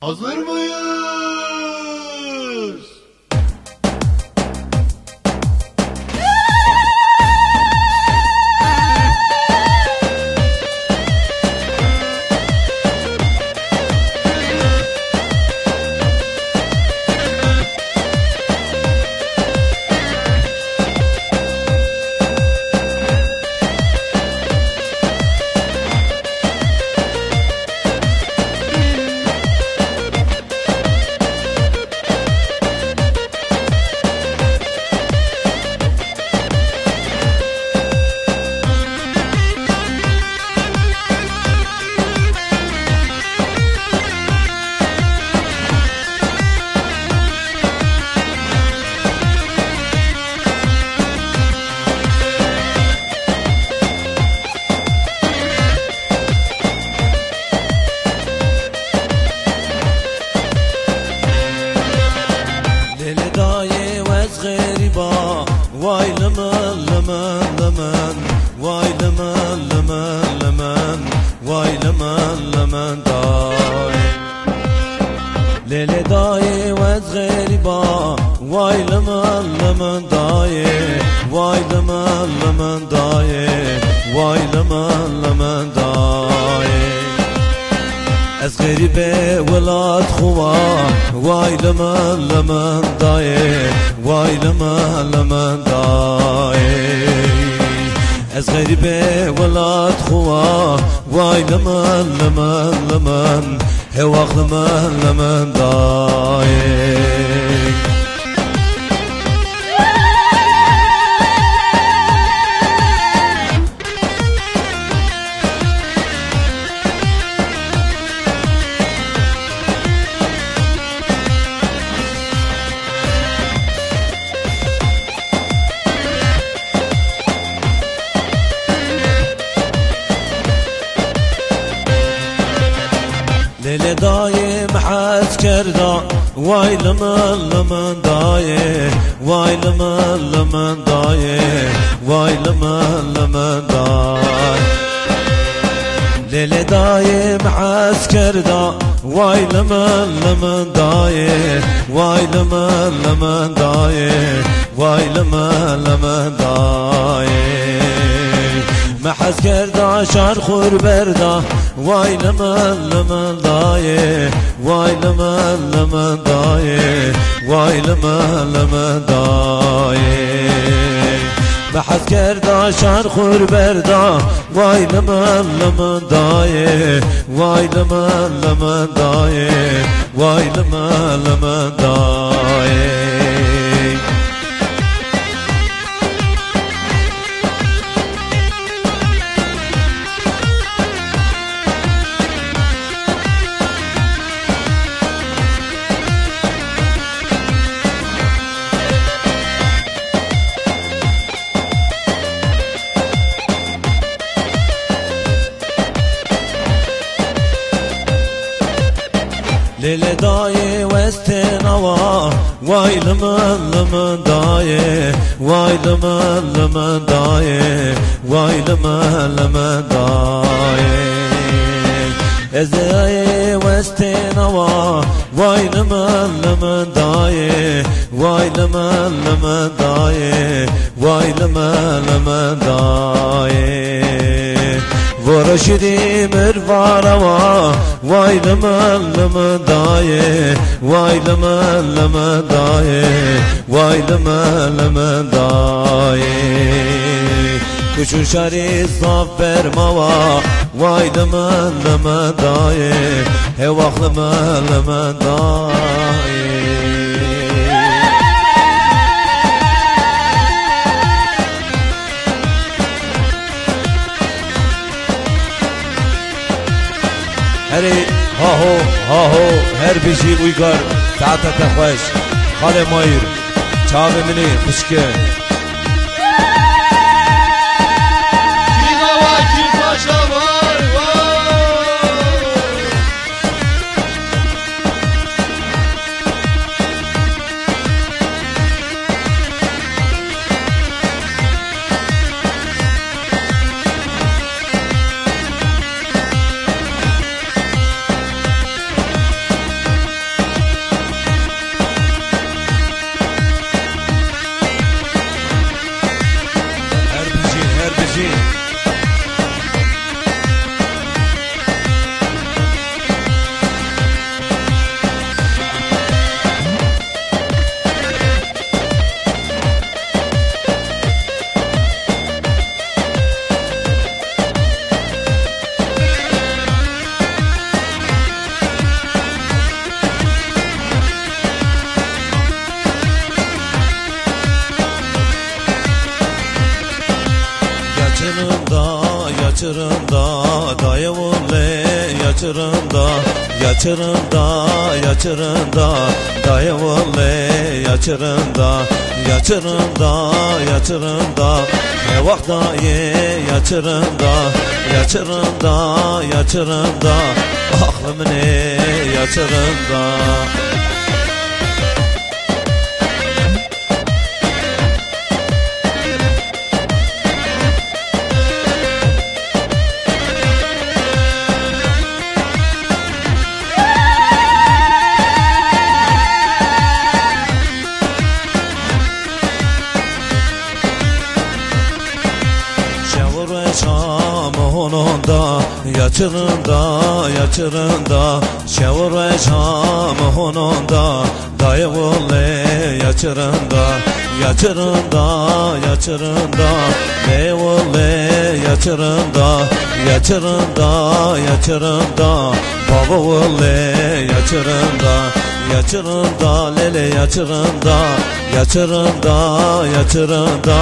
Hazır mıyız? Vay lemen lemen lemen, vay lemen lemen lemen, vay lemen lemen day. Lele dayı vez gariba, vay lemen lemen dayı, vay lemen lemen dayı, vay lemen lemen dayı. از غریبه ولاد خوا وای لمن لمن دایه وای لمن لمن دایه از غریبه ولاد خوا وای لمن لمن لمن هواق لمن لمن دایه ليلة دايم حاس كردا واي لمن لمن دايه واي لمن لمن دايه واي لمن لمن دايه ليلة دايم حاس كردا واي لمن لمن دايه واي لمن لمن دايه واي لمن لمن دايه محز کردا شار خور بردا وای لمن لمن دایه وای لمن لمن دایه وای لمن لمن دایه محز کردا شار خور بردا وای لمن لمن دایه وای لمن لمن دایه وای لمن لمن دایه ليلة دايه وستنوا واي لمن لمن دايه واي لمن لمن دايه واي لمن لمن دايه ازاي وستنوا واي لمن لمن دايه واي لمن لمن دايه واي لمن لمن دايه ورشدي مرفاروا واي لمن لمن دايه واي لمن لمن دايه واي لمن لمن دايه كشو شاري صفر موا واي لمن لمن دايه هواخ لمن لمن دايه هري ها هو هر بيجي ويقر تعتا تخوش خاله ماير چاوه مني خشكه Yatırında dayı oğlu yatırında Yatırında yatırında dayı oğlu yatırında Yatırında yatırında ne vakit dayı yatırında Yatırında yatırında aklım ne yatırında Şam'ında yatırında yatırında Şevur ve Şam'ında dayı oğlu yatırında Yatırında yatırında ne oğlu yatırında Yatırında yatırında baba oğlu yatırında Yatırında lele yatırında Yatırında yatırında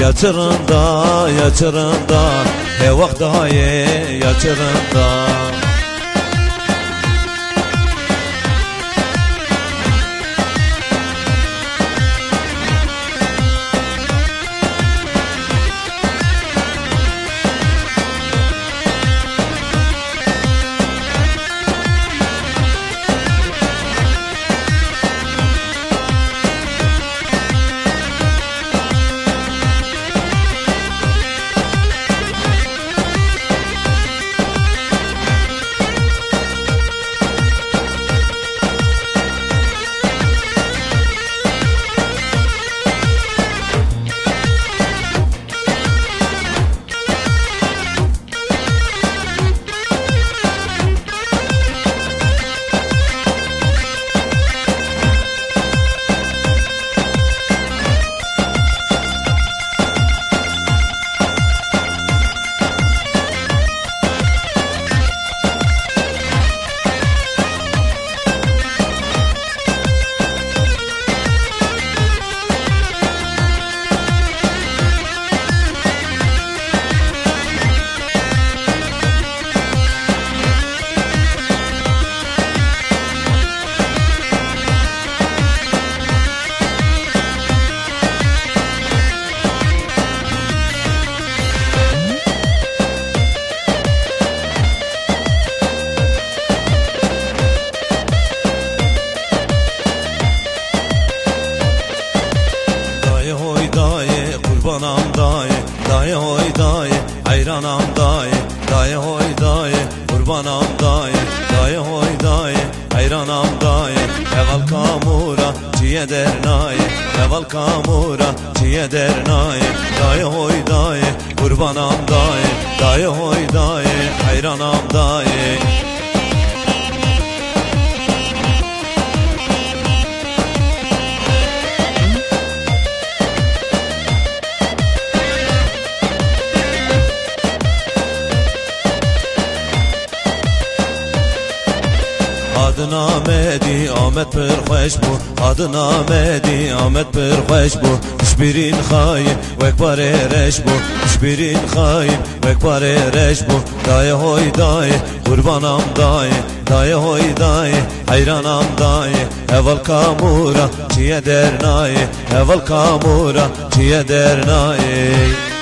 Yatırında yatırında he vakit dayı yatırında Kurbanam dayı, dayı hoy dayı, hayranam dayı, dayı hoy dayı, kurbanam dayı, dayı hoy dayı, hayranam dayı, eval kamura, ciye dernayı, eval kamura, ciye dernayı, dayı hoy dayı, kurbanam dayı, dayı hoy dayı, hayranam dayı. Adın Ahmedi Ahmet Perxeş bu Adın Ahmedi Ahmet Perxeş bu Hiçbirin hain ve ekbar ereş bu Hiçbirin hain ve ekbar ereş bu Dayı hoy dayı kurbanam dayı Dayı hoy dayı hayranam dayı Eval kamura ciye dernayı Eval kamura ciye dernayı.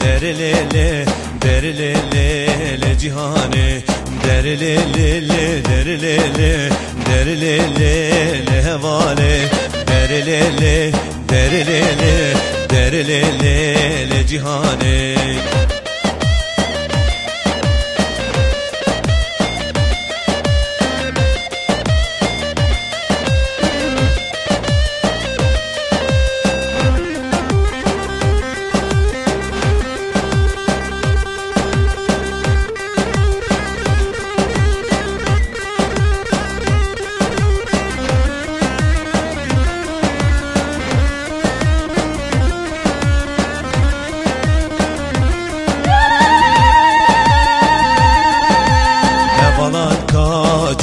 در لیلی در لیلی جهانی در لیلی در لیلی در لیلی هواله در لیلی در لیلی در لیلی جهانی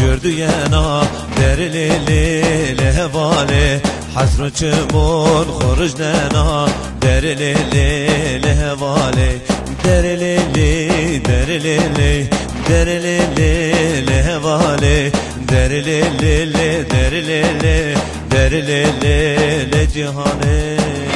جردينا در ليلي لهوالي حسر چمون خرج لنا در ليلي لهوالي در ليلي در ليلي در ليلي لهوالي در ليلي در ليلي در ليلي لجهاني